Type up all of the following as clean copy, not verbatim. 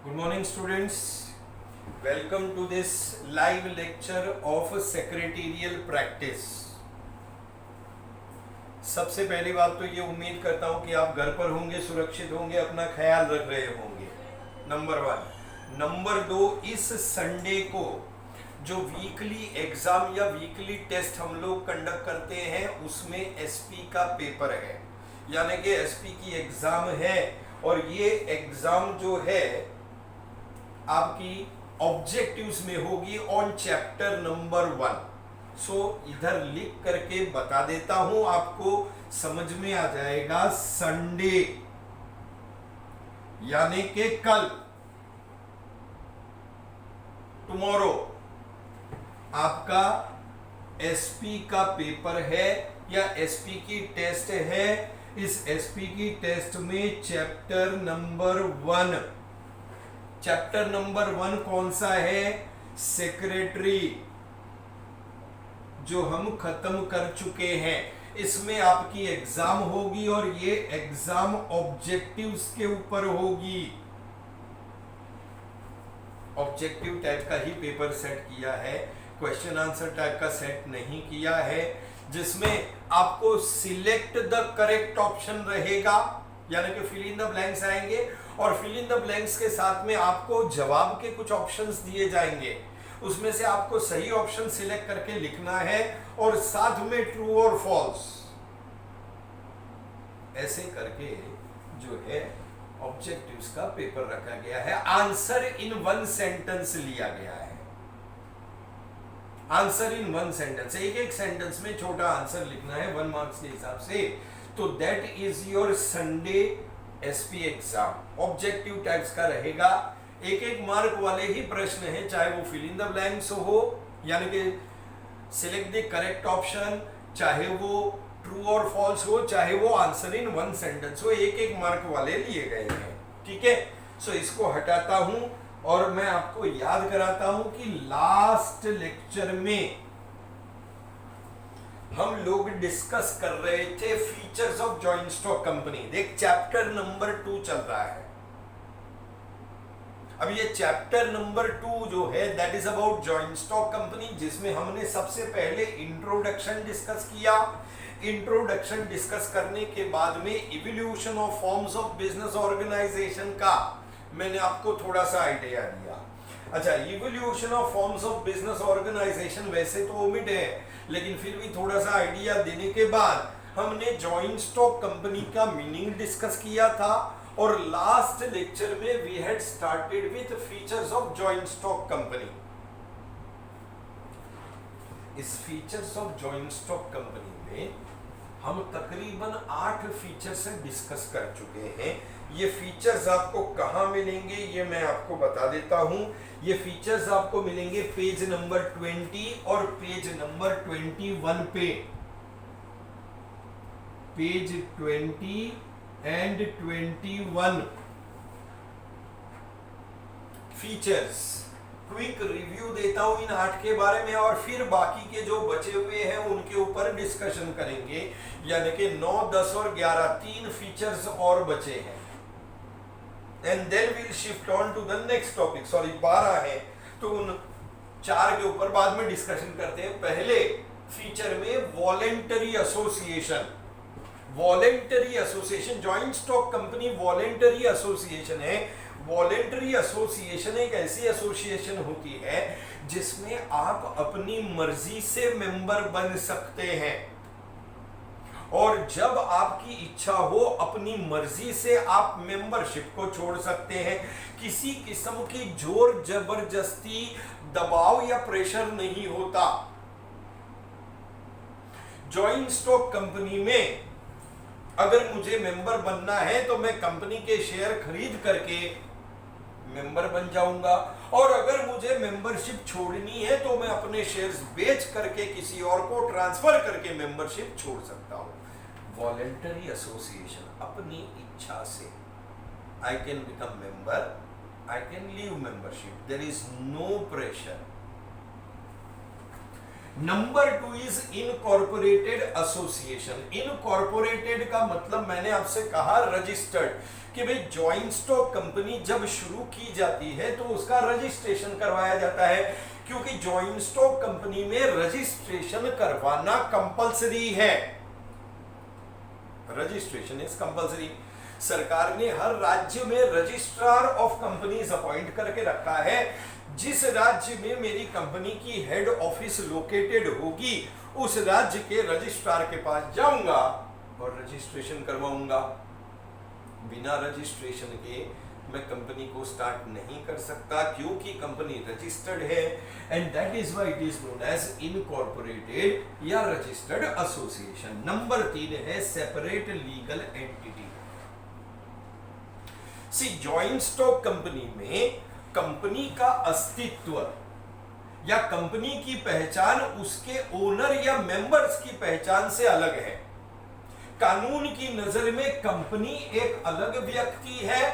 Good morning students. Welcome to this live lecture of secretarial practice. सबसे पहली बात तो ये उम्मीद करता हूँ कि आप घर पर होंगे, सुरक्षित होंगे, अपना ख्याल रख रहे होंगे, नंबर 1। नंबर 2, इस संडे को जो वीकली एग्जाम या वीकली टेस्ट हम लोग कंडक्ट करते हैं उसमें एसपी का पेपर है, यानी कि एसपी की एग्जाम है। और ये एग्जाम जो है आपकी ऑब्जेक्टिव्स में होगी ऑन चैप्टर नंबर 1। सो इधर लिख करके बता देता हूं, आपको समझ में आ जाएगा। संडे यानी कि कल, टुमारो आपका एसपी का पेपर है या एसपी की टेस्ट है। इस एसपी की टेस्ट में चैप्टर नंबर 1 कौन सा है? सेक्रेटरी, जो हम खत्म कर चुके हैं। इसमें आपकी एग्जाम होगी और ये एग्जाम ऑब्जेक्टिव्स के ऊपर होगी। ऑब्जेक्टिव टाइप का ही पेपर सेट किया है, क्वेश्चन आंसर टाइप का सेट नहीं किया है, जिसमें आपको सिलेक्ट द करेक्ट ऑप्शन रहेगा, यानी कि फिल इन द ब्लैंक्स आएंगे और फिल इन द ब्लैंक्स के साथ में आपको जवाब के कुछ ऑप्शंस दिए जाएंगे। उसमें से आपको सही ऑप्शन सिलेक्ट करके लिखना है और साथ में ट्रू और फॉल्स ऐसे करके जो है ऑब्जेक्टिव्स का पेपर रखा गया है। आंसर इन 1 सेंटेंस लिया गया है। आंसर इन 1 सेंटेंस, एक सेंटेंस में छोटा आंसर लिखना है 1 मार्क्स के हिसाब से। तो that is your Sunday SP exam. Objective types का रहेगा, एक मार्क वाले ही प्रश्न है, चाहे वो फिल इन द ब्लैंक्स हो यानी कि सिलेक्ट द करेक्ट ऑप्शन, चाहे वो ट्रू और फॉल्स हो, चाहे वो आंसर इन 1 सेंटेंस हो, एक मार्क वाले लिए गए हैं। ठीक है, सो इसको हटाता हूं और मैं आपको याद कराता हूं कि लास्ट लेक्चर में हम लोग डिस्कस कर रहे थे features of joint stock company. देख, चैप्टर नंबर 2 चल रहा है। अब ये चैप्टर नंबर 2 जो है that is about joint stock company, जिसमें हमने सबसे पहले इंट्रोडक्शन डिस्कस किया। इंट्रोडक्शन डिस्कस करने के बाद में evolution of forms of business organisation का मैंने आपको थोड़ा सा आइडिया दिया। अच्छा, evolution of forms of business organisation वैसे तो ओमिट है, लेकिन फिर भी थोड़ा सा आइडिया देने के बाद हमने जॉइंट स्टॉक कंपनी का मीनिंग डिस्कस किया था। और लास्ट लेक्चर में we had started with features of joint stock company. इस features of joint stock company में हम तकरीबन 8 फीचर्स से डिस्कस कर चुके हैं। ये फीचर्स आपको कहां मिलेंगे ये मैं आपको बता देता हूं। ये फीचर्स आपको मिलेंगे पेज नंबर 20 और पेज नंबर 21 पे। Page 20 and 21 features. Quick review देता हूं इन 8 के बारे में और फिर बाकी के जो बचे हुए हैं उनके ऊपर डिस्कशन करेंगे। यानी कि 9, 10 और 11 3 फीचर्स और बचे हैं। And then we'll shift on to the next topic. Sorry, 12 है तो उन 4 के ऊपर बाद में डिस्कशन करते हैं। पहले फीचर में voluntary association. Voluntary association, joint stock company voluntary association है। वॉलेंटरी एसोसिएशन एक ऐसी एसोसिएशन होती है जिसमें आप अपनी मर्जी से मेंबर बन सकते हैं और जब आपकी इच्छा हो अपनी मर्जी से आप मेंबरशिप को छोड़ सकते हैं। किसी किस्म की जोर जबरदस्ती, दबाव या प्रेशर नहीं होता। जॉइंट स्टॉक कंपनी में अगर मुझे मेंबर बनना है तो मैं कंपनी के शेयर खरीद करके मेंबर बन जाऊंगा, और अगर मुझे मेंबरशिप छोड़नी है तो मैं अपने शेयर्स बेच करके किसी और को ट्रांसफर करके मेंबरशिप छोड़ सकता हूं। वॉलेंटरी एसोसिएशन, अपनी इच्छा से I can become member, I can leave membership, there is no pressure. Number 2 is incorporated association. Incorporated का मतलब मैंने आपसे कहा रजिस्टर्ड, कि भाई ज्वाइंट स्टॉक कंपनी जब शुरू की जाती है तो उसका रजिस्ट्रेशन करवाया जाता है, क्योंकि ज्वाइंट स्टॉक कंपनी में रजिस्ट्रेशन करवाना कंपलसरी है। Registration is compulsory. सरकार ने हर राज्य में रजिस्ट्रार ऑफ कंपनीज अपॉइंट करके रखा है। जिस राज्य में मेरी कंपनी की हेड ऑफिस लोकेटेड होगी उस राज्य के रजिस्ट्रार के पास जाऊंगा और रजिस्ट्रेशन करवाऊंगा। बिना रजिस्ट्रेशन के मैं कंपनी को स्टार्ट नहीं कर सकता, क्योंकि कंपनी रजिस्टर्ड है, and that is why it is known as incorporated या रजिस्टर्ड एसोसिएशन। नंबर 3 है separate legal entity. See joint stock company में कंपनी का अस्तित्व या कंपनी की पहचान उसके ओनर या मेंबर्स की पहचान से अलग है। कानून की नजर में कंपनी एक अलग व्यक्ति है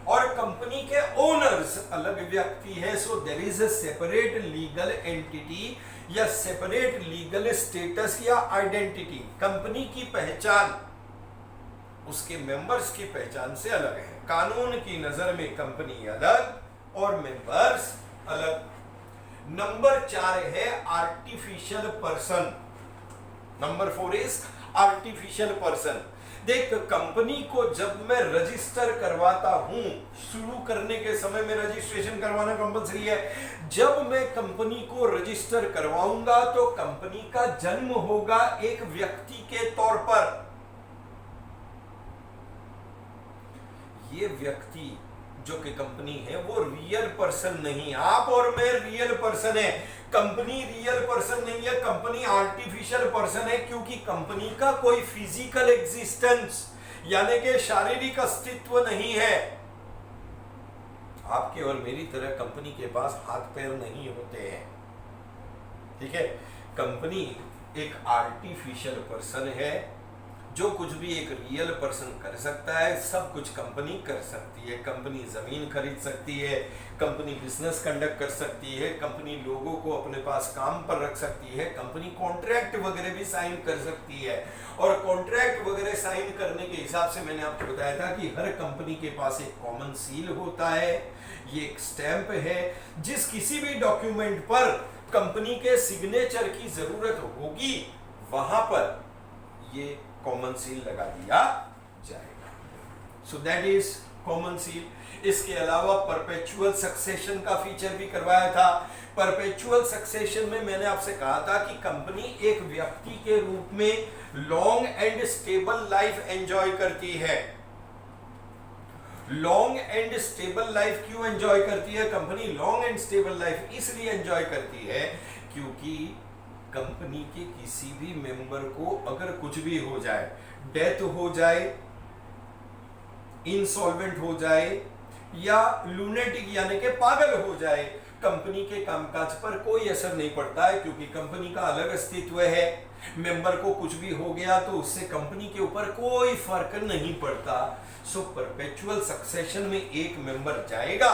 और कंपनी के ओनर्स अलग व्यक्ति है। So there is a separate legal entity या सेपरेट लीगल स्टेटस या आइडेंटिटी। कंपनी की पहचान उसके मेंबर्स की पहचान से अलग है। कानून की नजर में कंपनी अलग और मेंबर्स अलग। नंबर 4 है artificial person. Number 4 is artificial person. देख, कंपनी को जब मैं रजिस्टर करवाता हूं, शुरू करने के समय में रजिस्ट्रेशन करवाना कंपलसरी है। जब मैं कंपनी को रजिस्टर करवाऊंगा तो कंपनी का जन्म होगा एक व्यक्ति के तौर पर। ये व्यक्ति जो कि कंपनी है वो रियल पर्सन नहीं। आप और मैं रियल पर्सन है, कंपनी रियल पर्सन नहीं है, कंपनी आर्टिफिशियल पर्सन है, क्योंकि कंपनी का कोई फिजिकल एग्जिस्टेंस यानी कि शारीरिक अस्तित्व नहीं है। आपके और मेरी तरह कंपनी के पास हाथ पैर नहीं होते हैं, ठीक है। कंपनी एक आर्टिफिशियल पर्सन है। जो कुछ भी एक रियल पर्सन कर सकता है सब कुछ कंपनी कर सकती है। कंपनी जमीन खरीद सकती है, कंपनी बिजनेस कंडक्ट कर सकती है, कंपनी लोगों को अपने पास काम पर रख सकती है, कंपनी कॉन्ट्रैक्ट वगैरह भी साइन कर सकती है। और कॉन्ट्रैक्ट वगैरह साइन करने के हिसाब से मैंने आपको बताया था कि हर कंपनी के पास एक कॉमन सील होता है, ये एक स्टैंप है। जिस किसी भी डॉक्यूमेंट पर कंपनी के सिग्नेचर की जरूरत होगी वहां पर ये कॉमन सील लगा दिया जाएगा। सो दैट इज कॉमन सील। इसके अलावा परपेचुअल सक्सेशन का फीचर भी करवाया था। परपेचुअल सक्सेशन में मैंने आपसे कहा था कि कंपनी एक व्यक्ति के रूप में long and stable life enjoy करती है। लॉन्ग एंड स्टेबल लाइफ क्यों एंजॉय करती है? Company long and stable life इसलिए एंजॉय करती है क्योंकि कंपनी के किसी भी मेंबर को अगर कुछ भी हो जाए, डेथ हो जाए, इंसॉल्वेंट हो जाए या लूनेटिक यानी कि पागल हो जाए, कंपनी के कामकाज पर कोई असर नहीं पड़ता है, क्योंकि कंपनी का अलग अस्तित्व है। मेंबर को कुछ भी हो गया तो उससे कंपनी के ऊपर कोई फर्क नहीं पड़ता। सो परपेचुअल सक्सेशन में एक मेंबर जाएगा,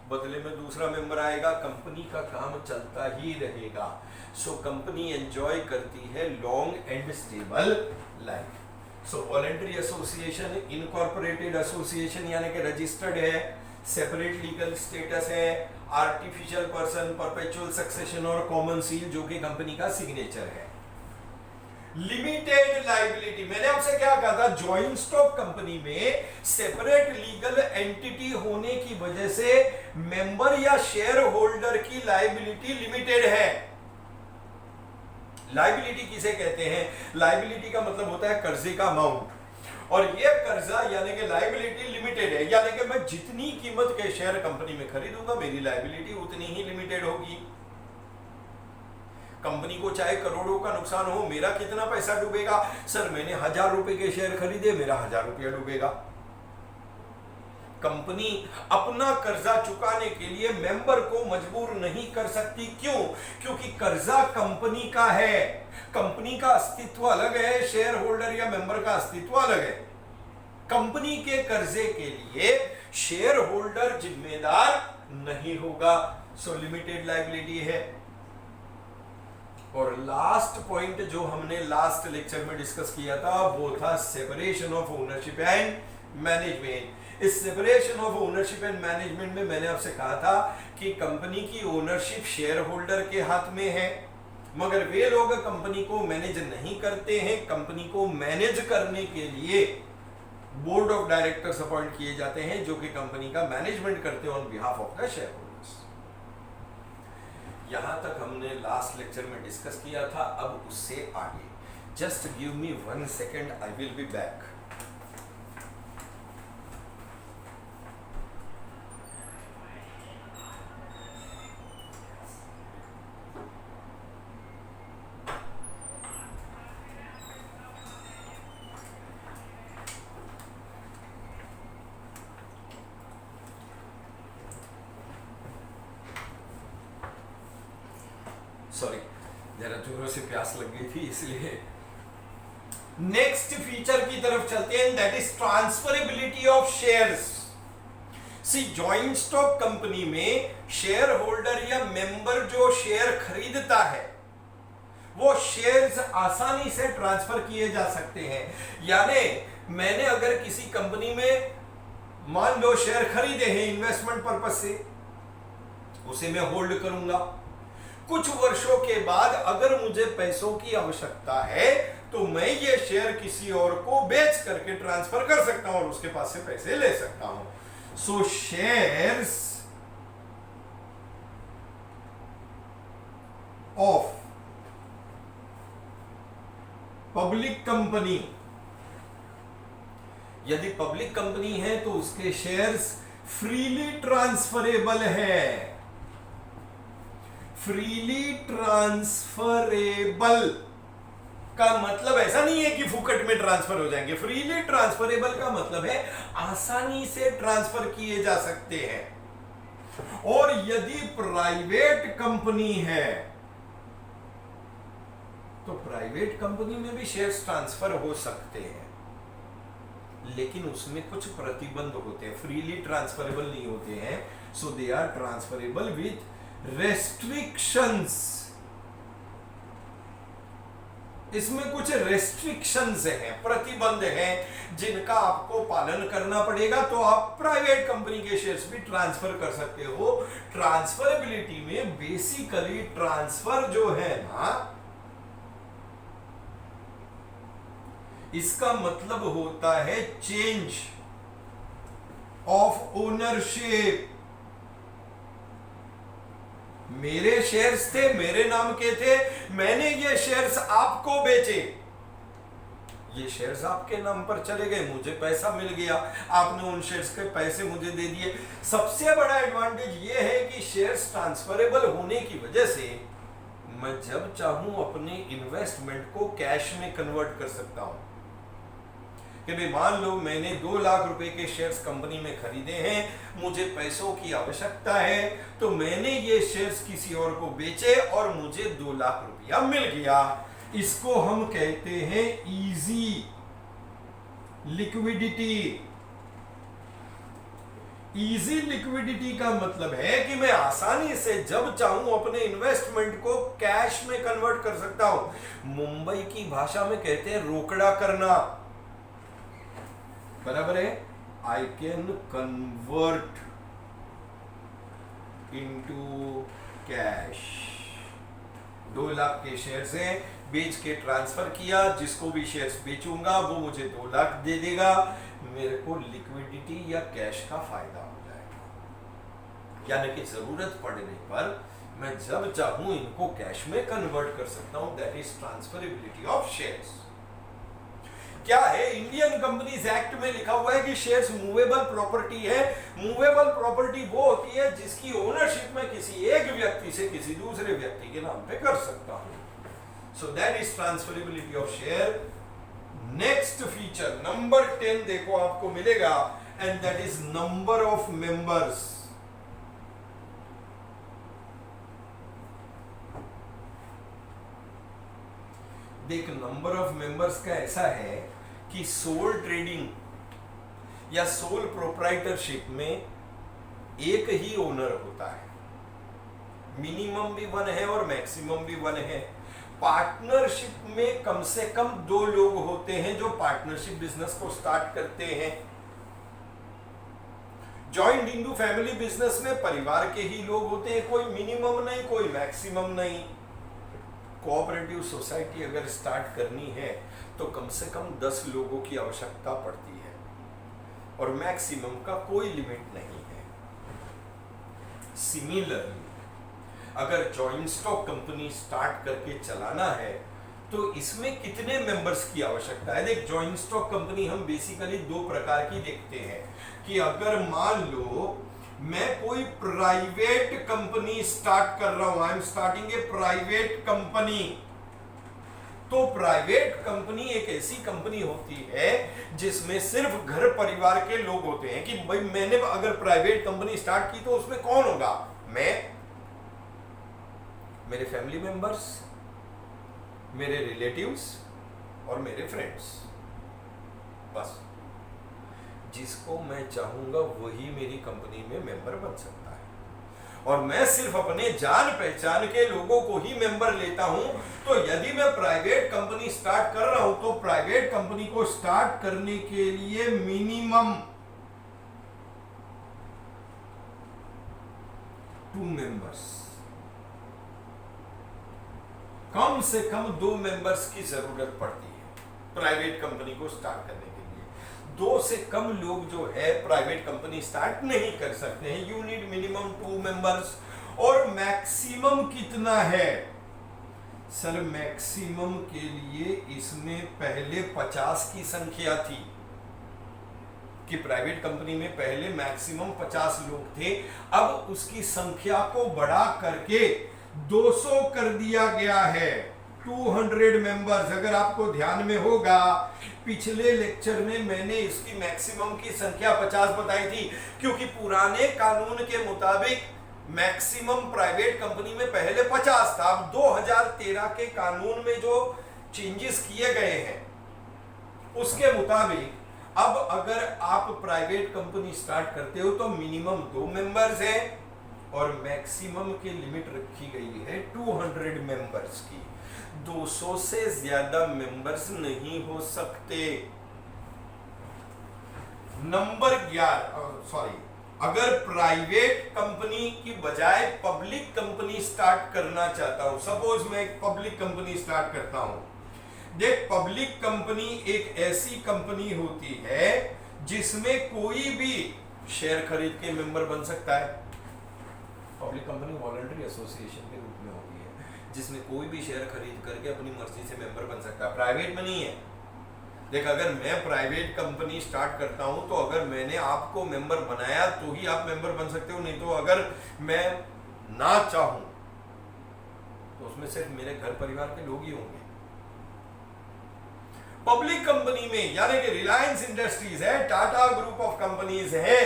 बदले में दूसरा मेंबर आएगा, कंपनी का काम चलता ही रहेगा। सो कंपनी एंजॉय करती है long and stable life. So voluntary association, incorporated association यानी कि रजिस्टर्ड है, सेपरेट लीगल स्टेटस है, आर्टिफिशियल पर्सन, परपेचुअल सक्सेशन और कॉमन सील जो कि कंपनी का सिग्नेचर है। लिमिटेड लाइबिलिटी, मैंने आपसे क्या कहा था? जॉइंट स्टॉक कंपनी में सेपरेट लीगल एंटिटी होने की वजह से मेंबर या शेयर होल्डर की लाइबिलिटी लिमिटेड है। लाइबिलिटी किसे कहते हैं? लाइबिलिटी का मतलब होता है कर्जे का अमाउंट, और ये कर्जा यानी कि लाइबिलिटी लिमिटेड है, यानी कि मैं जितनी कीमत के शेयर कंपनी में खरीदूंगा मेरी लाइबिलिटी उतनी ही लिमिटेड होगी। कंपनी को चाहे करोड़ों का नुकसान हो, मेरा कितना पैसा डूबेगा? सर मैंने 1000 रुपए के शेयर खरीदे, मेरा 1000 रुपया डूबेगा। कंपनी अपना कर्जा चुकाने के लिए मेंबर को मजबूर नहीं कर सकती। क्यों? क्योंकि कर्जा कंपनी का है, कंपनी का अस्तित्व अलग है, शेयर होल्डर या मेंबर का अस्तित्व अलग है। कंपनी के कर्जे के लिए शेयर होल्डर जिम्मेदार नहीं होगा। सो लिमिटेड लायबिलिटी है। और लास्ट पॉइंट जो हमने लास्ट लेक्चर में डिस्कस किया था वो था separation of ownership and management. इस separation of ownership and management में मैंने आपसे कहा था कि कंपनी की ओनरशिप शेयर होल्डर के हाथ में है, मगर वे लोग कंपनी को मैनेज नहीं करते हैं। कंपनी को मैनेज करने के लिए बोर्ड ऑफ डायरेक्टर्स अपॉइंट किए जाते हैं जो कि कंपनी का मैनेजमेंट करते हैं on behalf of the share holders. यहां तक हमने लास्ट लेक्चर में डिस्कस किया था। अब उससे आगे just give me 1 second, I will be back. Sorry, जरा जोरों से प्यास लग गई थी इसलिए। नेक्स्ट फीचर की तरफ चलते हैं, that is transferability of shares. See, joint stock company में शेयर होल्डर या मेंबर जो शेयर खरीदता है वो शेयर्स आसानी से ट्रांसफर किए जा सकते हैं। यानी मैंने अगर किसी कंपनी में मान लो शेयर खरीदे हैं इन्वेस्टमेंट पर्पस से, उसे मैं होल्ड करूंगा। कुछ वर्षों के बाद अगर मुझे पैसों की आवश्यकता है तो मैं ये शेयर किसी और को बेच करके ट्रांसफर कर सकता हूं और उसके पास से पैसे ले सकता हूं। सो शेयर्स ऑफ पब्लिक कंपनी, यदि पब्लिक कंपनी है तो उसके शेयर्स फ्रीली ट्रांसफरेबल है। फ्रीली ट्रांसफरेबल का मतलब ऐसा नहीं है कि फुकट में ट्रांसफर हो जाएंगे। फ्रीली ट्रांसफरेबल का मतलब है आसानी से ट्रांसफर किए जा सकते हैं। और यदि प्राइवेट कंपनी है तो प्राइवेट कंपनी में भी शेयर्स ट्रांसफर हो सकते हैं, लेकिन उसमें कुछ प्रतिबंध होते हैं, फ्रीली ट्रांसफरेबल नहीं होते हैं। So they are transferable with restrictions. इसमें कुछ रेस्ट्रिक्शंस हैं, प्रतिबंध हैं जिनका आपको पालन करना पड़ेगा, तो आप प्राइवेट कंपनी के शेयर्स भी ट्रांसफर कर सकते हो। ट्रांसफरेबिलिटी में बेसिकली ट्रांसफर जो है ना, इसका मतलब होता है चेंज ऑफ ओनरशिप। मेरे शेयर्स थे, मेरे नाम के थे, मैंने ये शेयर्स आपको बेचे, ये शेयर्स आपके नाम पर चले गए, मुझे पैसा मिल गया, आपने उन शेयर्स के पैसे मुझे दे दिए। सबसे बड़ा एडवांटेज ये है कि शेयर्स ट्रांसफरेबल होने की वजह से मैं जब चाहूं अपने इन्वेस्टमेंट को कैश में कन्वर्ट कर सकता हूं। कि भाई मान लो मैंने 2 लाख रुपए के शेयर्स कंपनी में खरीदे हैं, मुझे पैसों की आवश्यकता है, तो मैंने ये शेयर्स किसी और को बेचे और मुझे 2 लाख रुपया मिल गया। इसको हम कहते हैं इजी लिक्विडिटी। इजी लिक्विडिटी का मतलब है कि मैं आसानी से जब चाहूं अपने इन्वेस्टमेंट को कैश में कन्वर्ट कर सकता हूं। मुंबई की भाषा में कहते हैं रोकड़ा करना, बराबर है। I can convert into cash. 2 lakh के शेयर्स हैं, बेच के ट्रांसफर किया, जिसको भी शेयर्स बेचूंगा वो मुझे 2 लाख दे देगा, मेरे को लिक्विडिटी या कैश का फायदा हो जाएगा। यानी कि जरूरत पड़ने पर मैं जब चाहूं इनको कैश में कन्वर्ट कर सकता हूं। That is transferability of shares. क्या है, इंडियन कंपनीज एक्ट में लिखा हुआ है कि शेयर्स मूवेबल प्रॉपर्टी है। मूवेबल प्रॉपर्टी वो होती है जिसकी ओनरशिप में किसी एक व्यक्ति से किसी दूसरे व्यक्ति के नाम पे कर सकता हूं। सो that is transferability of share. Next feature number 10 देखो आपको मिलेगा, and that is number of members. देख, नंबर ऑफ मेंबर्स का ऐसा है कि सोल ट्रेडिंग या सोल प्रोप्राइटरशिप में एक ही ओनर होता है। मिनिमम भी 1 है और मैक्सिमम भी 1 है। पार्टनरशिप में कम से कम 2 लोग होते हैं जो पार्टनरशिप बिजनेस को स्टार्ट करते हैं। जॉइंट इंटू फैमिली बिजनेस में परिवार के ही लोग होते हैं, कोई मिनिमम नहीं कोई मैक्सिमम नहीं। कोऑपरेटिव सोसाइटी अगर स्टार्ट करनी है तो कम से कम 10 लोगों की आवश्यकता पड़ती है और मैक्सिमम का कोई लिमिट नहीं है। सिमिलरली अगर जॉइंट स्टॉक कंपनी स्टार्ट करके चलाना है तो इसमें कितने मेंबर्स की आवश्यकता है। देख, जॉइंट स्टॉक कंपनी हम बेसिकली 2 प्रकार की देखते हैं कि अगर मान लो मैं कोई प्राइवेट कंपनी स्टार्ट कर रहा हूं, I am starting A private company, तो प्राइवेट कंपनी एक ऐसी कंपनी होती है जिसमें सिर्फ घर परिवार के लोग होते हैं कि भाई मैंने अगर प्राइवेट कंपनी स्टार्ट की तो उसमें कौन होगा, मैं, मेरे फैमिली मेंबर्स, मेरे रिलेटिव्स और मेरे फ्रेंड्स, बस। जिसको मैं चाहूंगा वही मेरी कंपनी में मेंबर बन सकता है और मैं सिर्फ अपने जान पहचान के लोगों को ही मेंबर लेता हूं। तो यदि मैं प्राइवेट कंपनी स्टार्ट कर रहा हूं तो प्राइवेट कंपनी को स्टार्ट करने के लिए मिनिमम 2 मेंबर्स, कम से कम 2 मेंबर्स की जरूरत पड़ती है प्राइवेट कंपनी को स्टार्ट करने के लिए। 2 से कम लोग जो है प्राइवेट कंपनी स्टार्ट नहीं कर सकते हैं। You need minimum 2 members. और मैक्सिमम कितना है सर? मैक्सिमम के लिए इसमें पहले 50 की संख्या थी कि प्राइवेट कंपनी में पहले मैक्सिमम 50 लोग थे, अब उसकी संख्या को बढ़ा करके 200 कर दिया गया है, 200 मेंबर्स। अगर आपको ध्यान में होगा पिछले लेक्चर में मैंने इसकी मैक्सिमम की संख्या 50 बताई थी, क्योंकि पुराने कानून के मुताबिक मैक्सिमम प्राइवेट कंपनी में पहले 50 था। अब 2013 के कानून में जो चेंजेस किए गए हैं उसके मुताबिक अब अगर आप प्राइवेट कंपनी स्टार्ट करते हो तो मिनिमम 2 मेंबर्स है और मैक्सिमम की लिमिट रखी गई है 200 मेंबर्स की। 200 से ज्यादा मेंबर्स नहीं हो सकते। नंबर 11, अगर प्राइवेट कंपनी की बजाय पब्लिक कंपनी स्टार्ट करना चाहता हूं, सपोज मैं एक पब्लिक कंपनी स्टार्ट करता हूं। देख, पब्लिक कंपनी एक ऐसी कंपनी होती है जिसमें कोई भी शेयर खरीद के मेंबर बन सकता है। पब्लिक कंपनी वॉलंटरी एसोसिएशन के रूप में होती है जिसमें कोई भी शेयर खरीद करके अपनी मर्जी से मेंबर बन सकता है। प्राइवेट में नहीं है। देख, अगर मैं प्राइवेट कंपनी स्टार्ट करता हूं तो अगर मैंने आपको मेंबर बनाया तो ही आप मेंबर बन सकते हो, नहीं तो अगर मैं ना चाहूं तो उसमें सिर्फ मेरे घर परिवार के लोग ही होंगे। पब्लिक कंपनी में यानी कि रिलायंस इंडस्ट्रीज है, टाटा ग्रुप ऑफ कंपनीज है,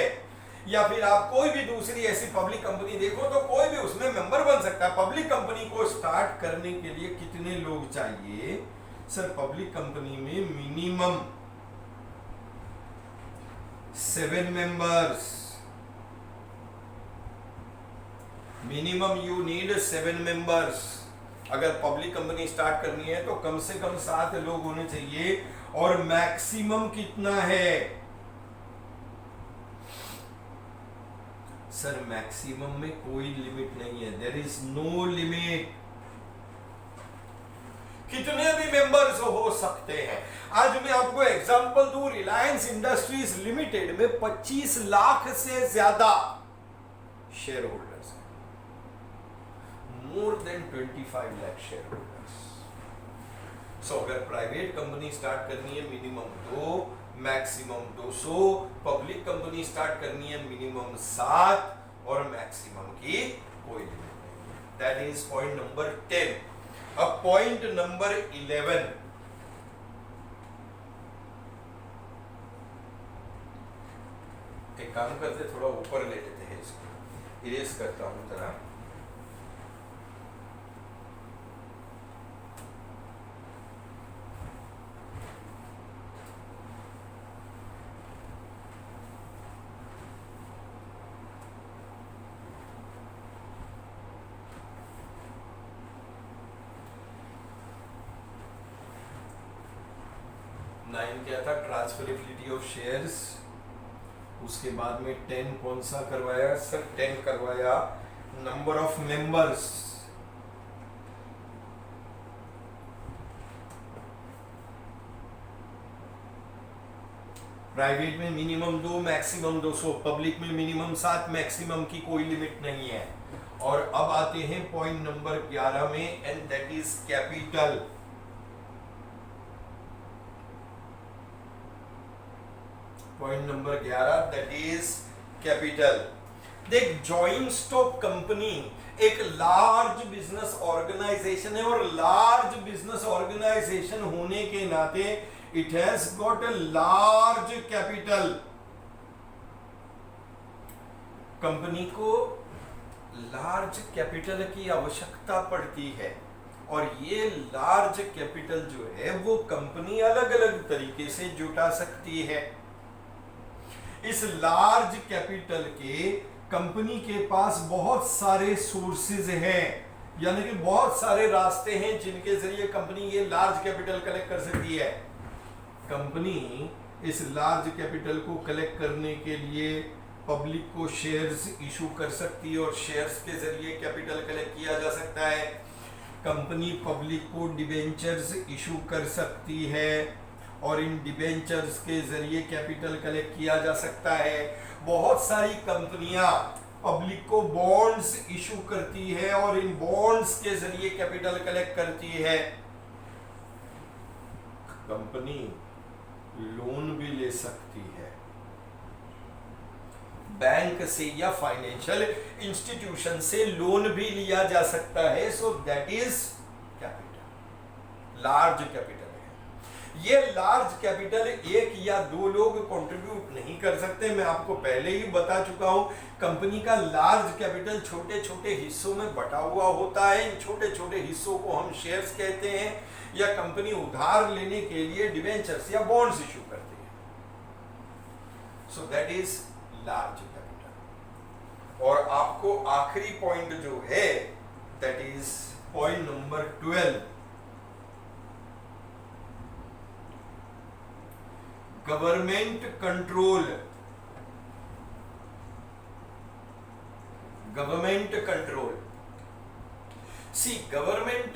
या फिर आप कोई भी दूसरी ऐसी पब्लिक कंपनी देखो तो कोई भी उसमें मेंबर बन सकता है। पब्लिक कंपनी को स्टार्ट करने के लिए कितने लोग चाहिए सर? पब्लिक कंपनी में minimum 7 members, minimum you need 7 members. अगर पब्लिक कंपनी स्टार्ट करनी है तो कम से कम 7 लोग होने चाहिए। और मैक्सिमम कितना है सर? मैक्सिमम में कोई लिमिट नहीं है, देयर इज नो लिमिट। कितने भी मेंबर्स हो सकते हैं। आज मैं आपको एग्जांपल दूं, रिलायंस इंडस्ट्रीज लिमिटेड में 25 लाख से ज्यादा शेयर होल्डर्स हैं, more than 25 lakh shareholders. So अगर प्राइवेट कंपनी स्टार्ट करनी है minimum 2, maximum 200, public company start करनी है मिनिमम 7 और मैक्सिमम की कोई लिमिट नहीं। That is point number 10। अब पॉइंट नंबर 11, एक काम करते थोड़ा ऊपर ले लेते हैं इसको, इरेज करता हूं जरा। 9 क्या था, ट्रांसफरेबिलिटी ऑफ शेयर्स। उसके बाद में 10 कौन सा करवाया सर, 10 करवाया नंबर ऑफ मेंबर्स। प्राइवेट में मिनिमम 2 मैक्सिमम 200, पब्लिक में मिनिमम 7 मैक्सिमम की कोई लिमिट नहीं है। और अब आते हैं पॉइंट नंबर 11 में, and that is capital. Point number 11 that is capital. देख, जॉइंट स्टॉक कंपनी एक लार्ज बिजनेस ऑर्गेनाइजेशन है, और लार्ज बिजनेस ऑर्गेनाइजेशन होने के नाते it has got a large capital. Company को लार्ज कैपिटल की आवश्यकता पड़ती है, और ये लार्ज कैपिटल जो है वो कंपनी अलग अलग तरीके से जुटा सकती है। इस लार्ज कैपिटल के कंपनी के पास बहुत सारे सोर्सेज हैं, यानी कि बहुत सारे रास्ते हैं जिनके जरिए कंपनी ये लार्ज कैपिटल कलेक्ट कर सकती है। कंपनी इस लार्ज कैपिटल को कलेक्ट करने के लिए पब्लिक को शेयर्स इशू कर सकती है, और शेयर्स के जरिए कैपिटल कलेक्ट किया जा सकता है। कंपनी पब्लिक को डिबेंचर्स इशू कर सकती है, और इन डिबेंचर्स के जरिए कैपिटल कलेक्ट किया जा सकता है। बहुत सारी कंपनियां पब्लिक को बॉन्ड्स इशू करती है, और इन बॉन्ड्स के जरिए कैपिटल कलेक्ट करती है। कंपनी लोन भी ले सकती है, बैंक से या फाइनेंशियल इंस्टीट्यूशन से लोन भी लिया जा सकता है। So that is capital, large capital है। ये लार्ज कैपिटल एक या दो लोग कंट्रीब्यूट नहीं कर सकते, मैं आपको पहले ही बता चुका हूं। कंपनी का लार्ज कैपिटल छोटे छोटे हिस्सों में बटा हुआ होता है। इन छोटे छोटे हिस्सों को हम शेयर्स कहते हैं, या कंपनी उधार लेने के लिए डिबेंचर्स या बॉन्ड्स इशू करती है। So that is large capital. और आपको आखिरी पॉइंट जो है that is point number 12, government control. Government control, see government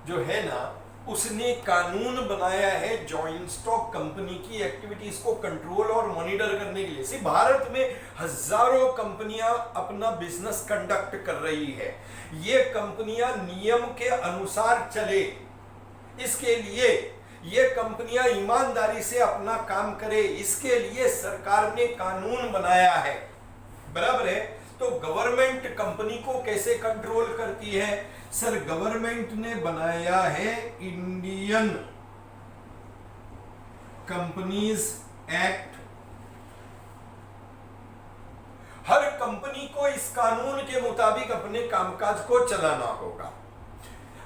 जो है ना, उसने कानून बनाया है जॉइंट स्टॉक कंपनी की एक्टिविटीज को कंट्रोल और मॉनिटर करने के लिए। सी भारत में हजारों कंपनियां अपना बिजनेस कंडक्ट कर रही है। ये कंपनियां नियम के अनुसार चले, इसके लिए ये कंपनियां ईमानदारी से अपना काम करे, इसके लिए सरकार ने कानून बनाया है। बराबर है। तो गवर्नमेंट कंपनी को कैसे कंट्रोल करती है सर? गवर्नमेंट ने बनाया है इंडियन कंपनीज एक्ट। हर कंपनी को इस कानून के मुताबिक अपने कामकाज को चलाना होगा।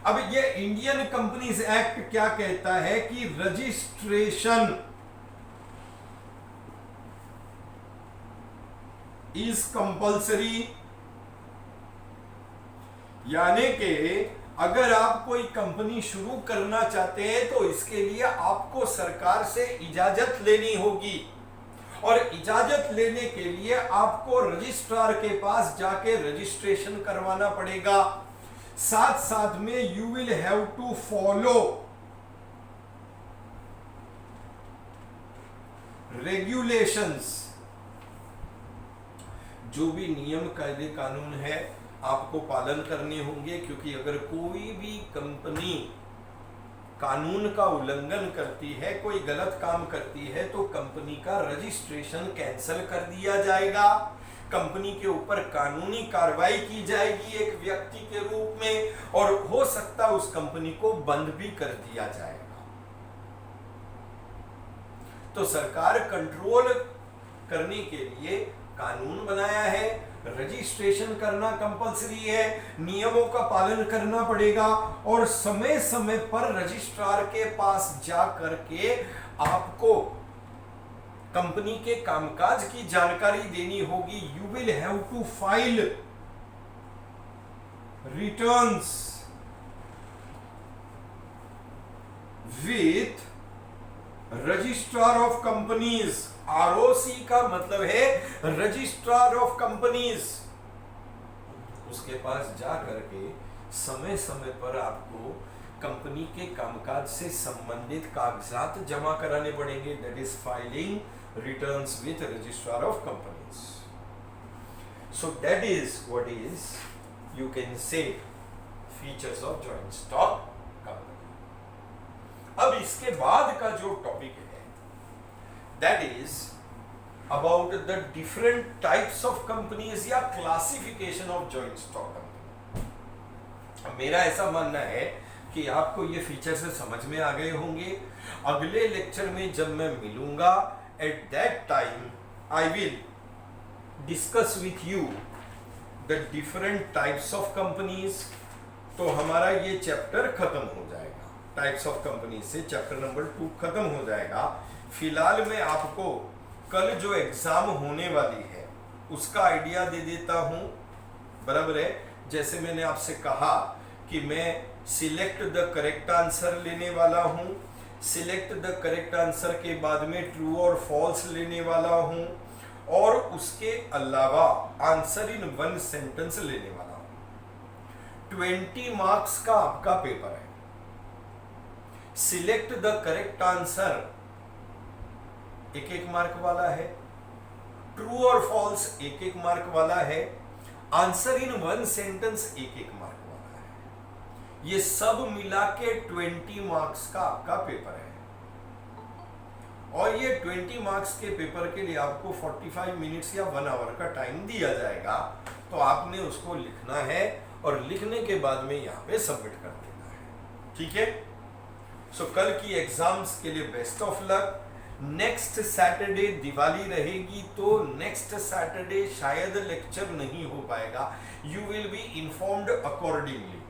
अब ये इंडियन कंपनीज एक्ट क्या कहता है कि रजिस्ट्रेशन इज कंपल्सरी, यानी कि अगर आप कोई कंपनी शुरू करना चाहते हैं तो इसके लिए आपको सरकार से इजाजत लेनी होगी, और इजाजत लेने के लिए आपको रजिस्ट्रार के पास जाके रजिस्ट्रेशन करवाना पड़ेगा। साथ साथ में you will have to follow regulations. जो भी नियम कायदे कानून है आपको पालन करने होंगे, क्योंकि अगर कोई भी कंपनी कानून का उल्लंघन करती है, कोई गलत काम करती है, तो कंपनी का रजिस्ट्रेशन कैंसिल कर दिया जाएगा। कंपनी के ऊपर कानूनी कार्रवाई की जाएगी एक व्यक्ति के रूप में, और हो सकता है उस कंपनी को बंद भी कर दिया जाएगा। तो सरकार कंट्रोल करने के लिए कानून बनाया है, रजिस्ट्रेशन करना कंपलसरी है, नियमों का पालन करना पड़ेगा, और समय समय पर रजिस्ट्रार के पास जा करके आपको कंपनी के कामकाज की जानकारी देनी होगी। You will have to file returns with registrar of companies, ROC का मतलब है रजिस्ट्रार ऑफ कंपनीज। उसके पास जा करके समय समय पर आपको कंपनी के कामकाज से संबंधित कागजात जमा कराने पड़ेंगे, that is filing returns with registrar of companies. So that is what is you can say features of joint stock company. अब इसके बाद का जो टॉपिक है that is about the different types of companies या classification of joint stock company. मेरा ऐसा मानना है कि आपको ये फीचर से समझ में आ गए होंगे। अगले लेक्चर में जब मैं मिलूंगा, at that time I will discuss with you the different types of companies. तो हमारा ये चैप्टर खत्म हो जाएगा, टाइप्स ऑफ कंपनीज से चैप्टर नंबर 2 खत्म हो जाएगा। फिलहाल मैं आपको कल जो एग्जाम होने वाली है उसका आइडिया दे देता हूं, बराबर है। जैसे मैंने आपसे कहा कि मैं सिलेक्ट द करेक्ट आंसर लेने वाला हूं, सिलेक्ट द करेक्ट आंसर के बाद में ट्रू और फॉल्स लेने वाला हूं, और उसके अलावा आंसर इन 1 सेंटेंस लेने वाला हूं। 20 मार्क्स का आपका पेपर है। Select the correct answer 1-1 mark वाला है, ट्रू और फॉल्स 1-1 मार्क वाला है, आंसर इन 1 सेंटेंस 1-1 मार्क वाला है। ये सब मिला के 20 मार्क्स का आपका पेपर है। और ये 20 मार्क्स के पेपर के लिए आपको 45 मिनट्स या 1 आवर का टाइम दिया जाएगा। तो आपने उसको लिखना है और लिखने के बाद में यहाँ पे सबमिट कर देना है, ठीक है। सो कल की एग्जाम्स के लिए best of luck. Next Saturday Diwali रहेगी, तो नेक्स्ट सैटरडे शायद लेक्चर नहीं हो पाएगा। You will be informed accordingly.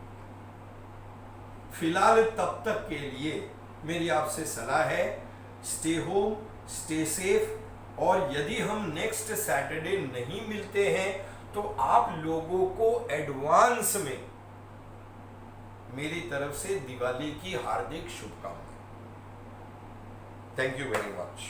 फिलहाल तब तक के लिए मेरी आपसे सलाह है, स्टे होम, स्टे सेफ। और यदि हम नेक्स्ट सैटरडे नहीं मिलते हैं तो आप लोगों को एडवांस में मेरी तरफ से दिवाली की हार्दिक शुभकामनाएं। Thank you very much.